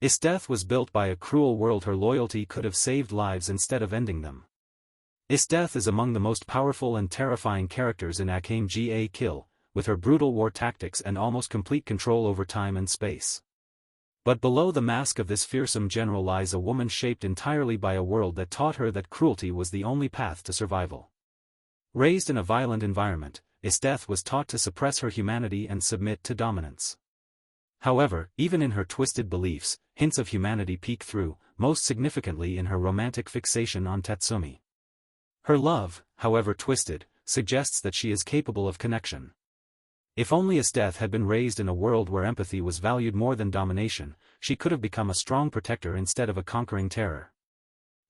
Its death was built by a cruel world. Her loyalty could have saved lives instead of ending them. Its death is among the most powerful and terrifying characters in Akame ga Kill, with her brutal war tactics and almost complete control over time and space. But below the mask of this fearsome general lies a woman shaped entirely by a world that taught her that cruelty was the only path to survival. Raised in a violent environment, its death was taught to suppress her humanity and submit to dominance. However, even in her twisted beliefs, hints of humanity peek through, most significantly in her romantic fixation on Tatsumi. Her love, however twisted, suggests that she is capable of connection. If only its death had been raised in a world where empathy was valued more than domination, she could have become a strong protector instead of a conquering terror.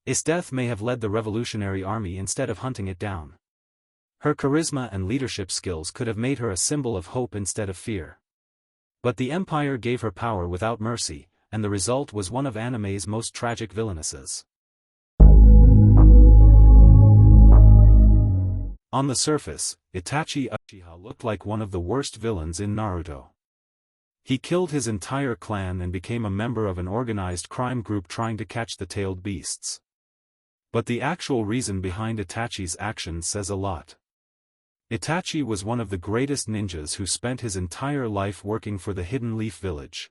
Its death may have led the revolutionary army instead of hunting it down. Her charisma and leadership skills could have made her a symbol of hope instead of fear. But the Empire gave her power without mercy, and the result was one of anime's most tragic villainesses. On the surface, Itachi Uchiha looked like one of the worst villains in Naruto. He killed his entire clan and became a member of an organized crime group trying to catch the tailed beasts. But the actual reason behind Itachi's actions says a lot. Itachi was one of the greatest ninjas who spent his entire life working for the Hidden Leaf Village.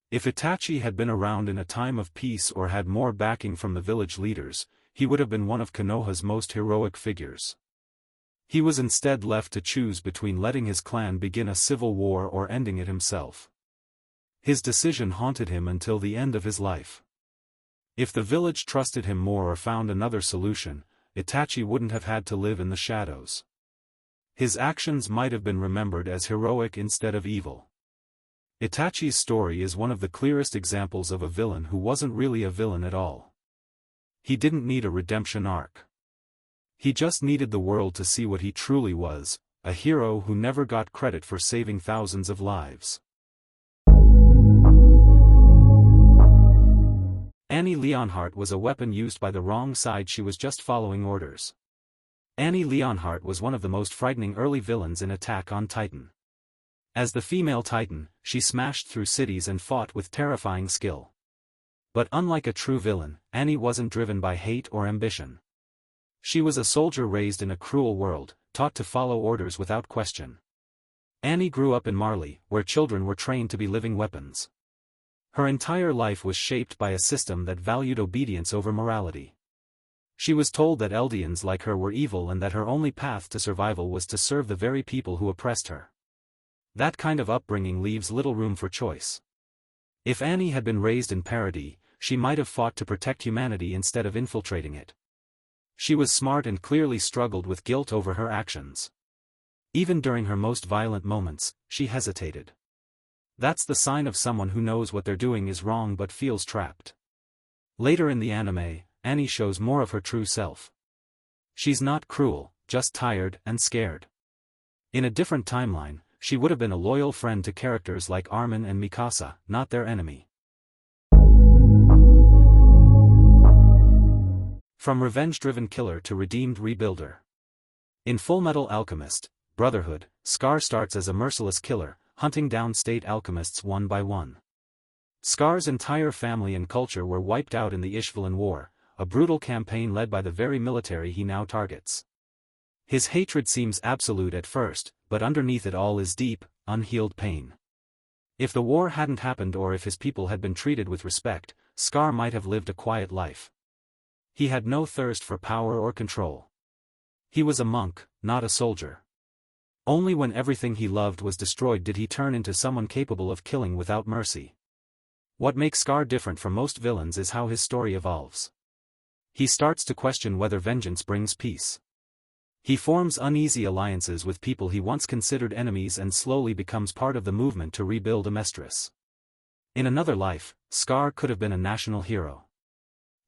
If Itachi had been around in a time of peace or had more backing from the village leaders, he would have been one of Konoha's most heroic figures. He was instead left to choose between letting his clan begin a civil war or ending it himself. His decision haunted him until the end of his life. If the village trusted him more or found another solution, Itachi wouldn't have had to live in the shadows. His actions might have been remembered as heroic instead of evil. Itachi's story is one of the clearest examples of a villain who wasn't really a villain at all. He didn't need a redemption arc. He just needed the world to see what he truly was, a hero who never got credit for saving thousands of lives. Annie Leonhardt was a weapon used by the wrong side. She was just following orders. Annie Leonhardt was one of the most frightening early villains in Attack on Titan. As the female Titan, she smashed through cities and fought with terrifying skill. But unlike a true villain, Annie wasn't driven by hate or ambition. She was a soldier raised in a cruel world, taught to follow orders without question. Annie grew up in Marley, where children were trained to be living weapons. Her entire life was shaped by a system that valued obedience over morality. She was told that Eldians like her were evil and that her only path to survival was to serve the very people who oppressed her. That kind of upbringing leaves little room for choice. If Annie had been raised in Paradis, she might have fought to protect humanity instead of infiltrating it. She was smart and clearly struggled with guilt over her actions. Even during her most violent moments, she hesitated. That's the sign of someone who knows what they're doing is wrong but feels trapped. Later in the anime, Annie shows more of her true self. She's not cruel, just tired and scared. In a different timeline, she would have been a loyal friend to characters like Armin and Mikasa, not their enemy. From revenge-driven killer to redeemed rebuilder. In Fullmetal Alchemist, Brotherhood, Scar starts as a merciless killer, hunting down state alchemists one by one. Scar's entire family and culture were wiped out in the Ishvalan War, a brutal campaign led by the very military he now targets. His hatred seems absolute at first, but underneath it all is deep, unhealed pain. If the war hadn't happened or if his people had been treated with respect, Scar might have lived a quiet life. He had no thirst for power or control. He was a monk, not a soldier. Only when everything he loved was destroyed did he turn into someone capable of killing without mercy. What makes Scar different from most villains is how his story evolves. He starts to question whether vengeance brings peace. He forms uneasy alliances with people he once considered enemies and slowly becomes part of the movement to rebuild Amestris. In another life, Scar could have been a national hero.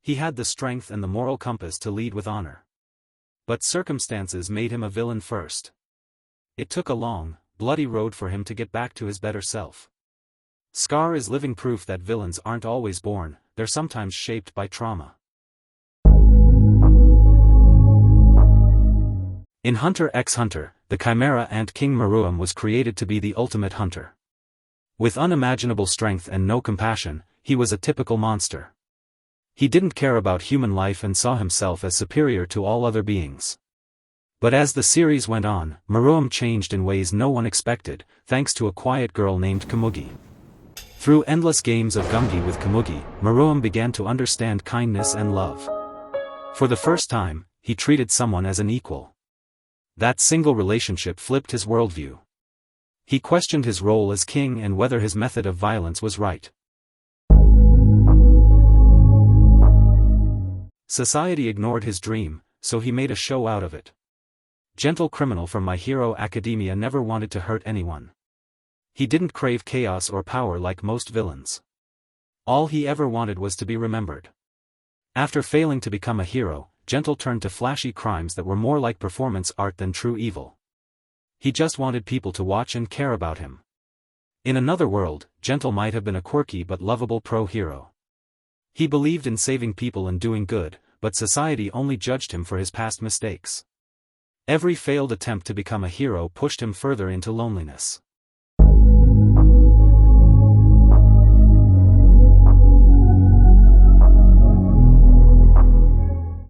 He had the strength and the moral compass to lead with honor. But circumstances made him a villain first. It took a long, bloody road for him to get back to his better self. Scar is living proof that villains aren't always born, they're sometimes shaped by trauma. In Hunter x Hunter, the Chimera Ant King Meruem was created to be the ultimate hunter. With unimaginable strength and no compassion, he was a typical monster. He didn't care about human life and saw himself as superior to all other beings. But as the series went on, Meruem changed in ways no one expected, thanks to a quiet girl named Komugi. Through endless games of Gungi with Komugi, Meruem began to understand kindness and love. For the first time, he treated someone as an equal. That single relationship flipped his worldview. He questioned his role as king and whether his method of violence was right. Society ignored his dream, so he made a show out of it. Gentle criminal from My Hero Academia never wanted to hurt anyone. He didn't crave chaos or power like most villains. All he ever wanted was to be remembered. After failing to become a hero, Gentle turned to flashy crimes that were more like performance art than true evil. He just wanted people to watch and care about him. In another world, Gentle might have been a quirky but lovable pro-hero. He believed in saving people and doing good, but society only judged him for his past mistakes. Every failed attempt to become a hero pushed him further into loneliness.